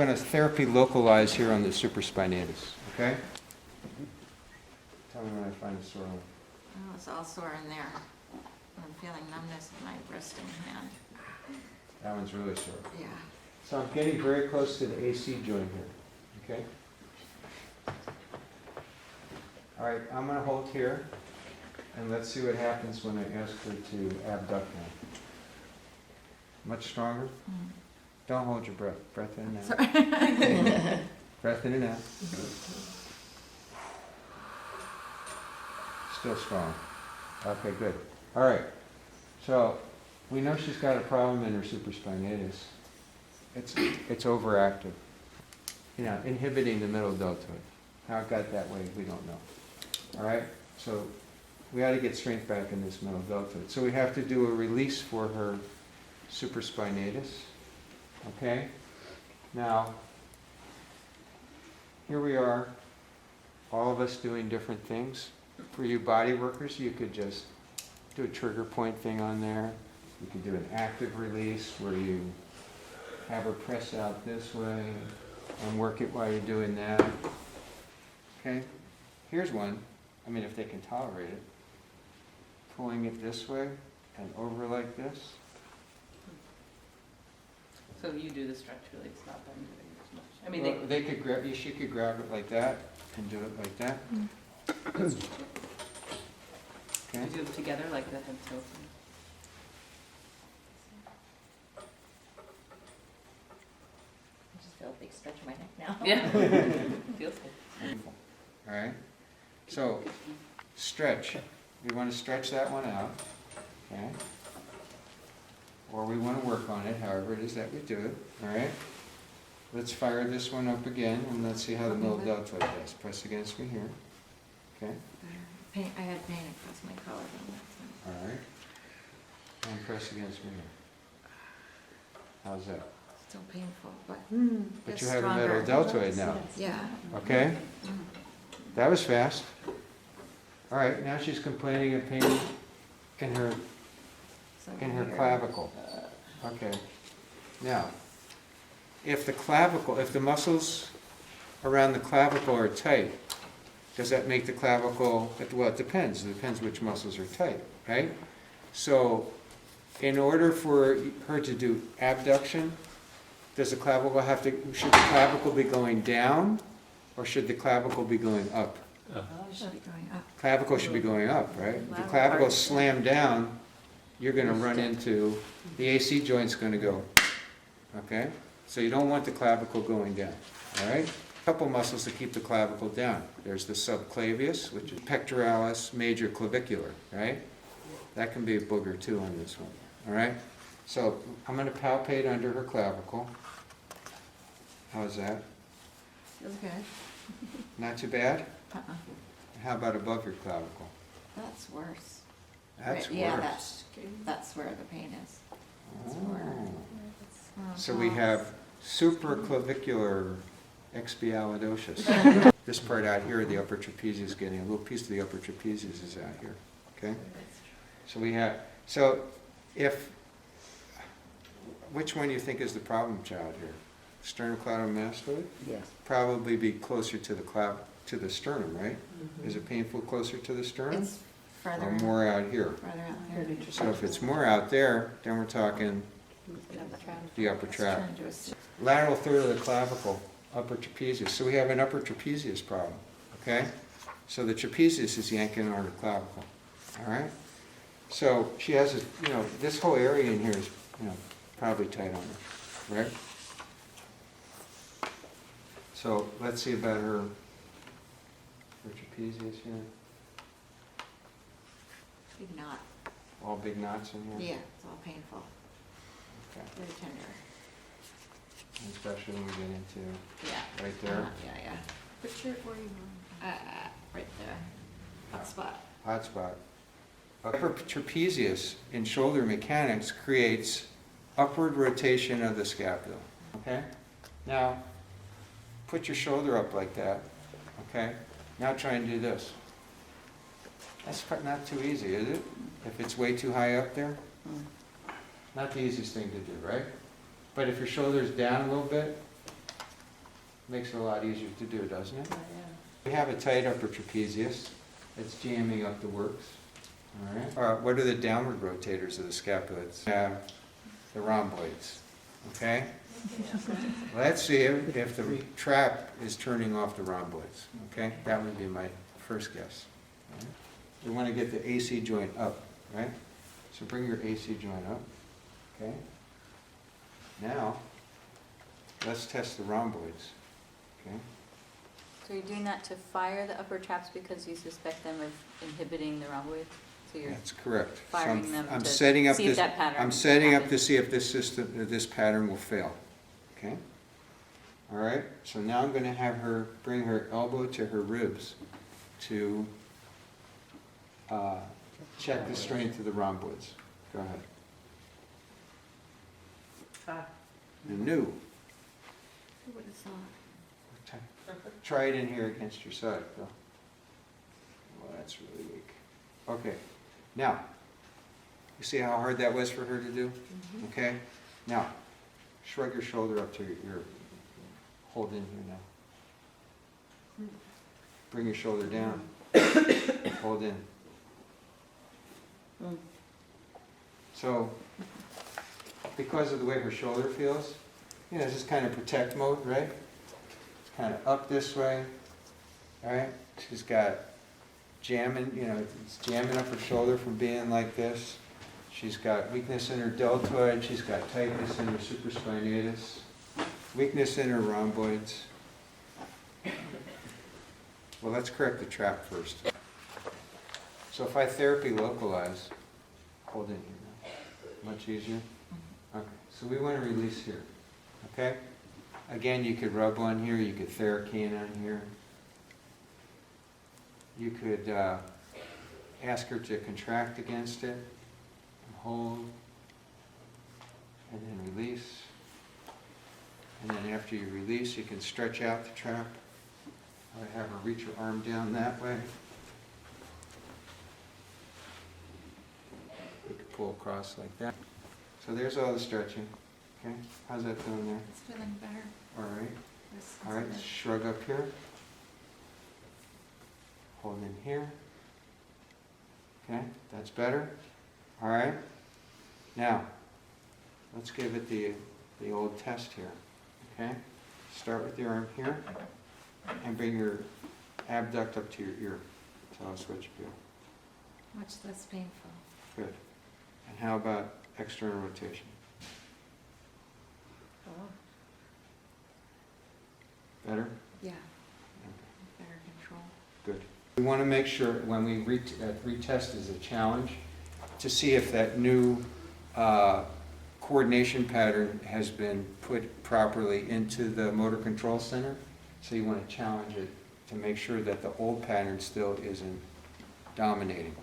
going to therapy localize here on the supraspinatus, okay? Tell me when I find a sore one. Oh, it's all sore in there. I'm feeling numbness in my wrist and hand. That one's really sore. Yeah. So I'm getting very close to the AC joint here, okay? All right, I'm going to hold here, and let's see what happens when I ask her to abduct now. Much stronger? Mm. Don't hold your breath. Breath in and out. Sorry. Breath in and out. Still strong. Okay, good. All right. So we know she's got a problem in her supraspinatus. It's overactive. You know, inhibiting the middle deltoid. How it got that way, we don't know. All right? So we got to get strength back in this middle deltoid. So we have to do a release for her supraspinatus. Okay? Now, here we are, all of us doing different things. For you body workers, you could just do a trigger point thing on there. You could do an active release where you have her press out this way and work it while you're doing that. Okay? Here's one. I mean, if they can tolerate it. Pulling it this way and over like this. So you do the stretch release, not them doing it as much. I mean, Well, they could grab. She could grab it like that and do it like that. they Okay. do them together like the head tilt. I just feel a big stretch in my neck now. Yeah. Feels good. All right. So stretch. We want to stretch that one out. Okay. Or we want to work on it, however it is that we do it. All right. Let's fire this one up again, and let's see how the middle deltoid does. Press against me here. Okay. Pain, I had pain across my collarbone that time. All right. And press against me here. How's that? Still painful, but But it's you have a stronger. middle deltoid now. Yeah. Okay. That was fast. All right. Now she's complaining of pain in her So in her weird. clavicle. Okay. Now, if the muscles around the clavicle are tight, does that make the clavicle, well, it depends. It depends which muscles are tight, right? So, in order for her to do abduction, should the clavicle be going down, or should the clavicle be going up? It should be going up. Clavicle should be going up, right? If the clavicle is slammed down, you're going to run into, the AC joint's going to go, okay? So you don't want the clavicle going down, all right? A couple muscles that keep the clavicle down. There's the subclavius, which is pectoralis major clavicular, right? That can be a booger too on this one, all right? So I'm going to palpate under her clavicle. How's that? Feels good. Not too bad? Uh-uh. How about above your clavicle? That's worse. That's Right, yeah, worse. that's where the pain is. That's where. Oh. So we have supraclavicular expialidocious. This part out here, the upper trapezius, getting a little piece of the upper trapezius is out here. Okay. So we have. So which one do you think is the problem child here? Sternocleidomastoid? Yes. Probably be closer to the sternum, right? Is it painful closer to the sternum? It's further. Or more out here? Further out there. So if it's more out there, then we're talking the upper It's trap. turned to a s- Lateral third of the clavicle, upper trapezius. So we have an upper trapezius problem, okay? So the trapezius is yanking on her clavicle, all right? So she has this whole area in here is, probably tight on her, right? So let's see about her trapezius here. Big knot. All big knots in here? Yeah, it's all painful. Okay. Very tender. Especially when we get into Yeah. right there. Yeah. Put your, where you Right there. Hot spot. Hot spot. Upper trapezius in shoulder mechanics creates upward rotation of the scapula. Okay? Now, put your shoulder up like that. Okay? Now try and do this. That's not too easy, is it? If it's way too high up there? Not the easiest thing to do, right? But if your shoulder's down a little bit, Makes it a lot easier to do, doesn't it? Yeah. We have a tight upper trapezius. It's jamming up the works. All right. What are the downward rotators of the scapulates? The rhomboids. Okay? Let's see if the trap is turning off the rhomboids. Okay? That would be my first guess. All right? We want to get the AC joint up, right? So bring your AC joint up. Okay? Now, let's test the rhomboids. Okay? So you're doing that to fire the upper traps because you suspect them of inhibiting the rhomboids? So you're That's correct. So firing them I'm to setting up see if this. that pattern I'm setting up to happens. see if this system, this pattern will fail. Okay? All right. So now I'm going to have her bring her elbow to her ribs to check the strength of the rhomboids. Go ahead. And new. What is that? Try it in here against your side, Phil. Well, that's really weak. Okay. Now, you see how hard that was for her to do? Okay? Now, shrug your shoulder up to your hold in here now. Bring your shoulder down. Hold in. So, because of the way her shoulder feels, you know, this is kind of protect mode, right? It's kind of up this way, all right? She's got jamming, you know, it's jamming up her shoulder from being like this. She's got weakness in her deltoid. She's got tightness in her supraspinatus. Weakness in her rhomboids. Well, let's correct the trap first. So if I therapy localize, hold in here now. Much easier? Okay, so we want to release here. Okay? Again, you could rub on here, you could Theracane on here. You could ask her to contract against it, and hold, and then release. And then after you release, you can stretch out the trap. I would have her reach her arm down that way. You could pull across like that. So there's all the stretching. Okay, how's that feeling there? It's feeling better. All right. This All right, is it. shrug up here. Hold in here. Okay, that's better. All right. Now, let's give it the old test here. Okay? Start with your arm here and bring your abduct up to your ear. Tell us what you feel. Much less painful. Good. And how about external rotation? Oh, Better? yeah, Okay. better control. Good. We want to make sure when we retest as a challenge to see if that new coordination pattern has been put properly into the motor control center. So you want to challenge it to make sure that the old pattern still isn't dominating.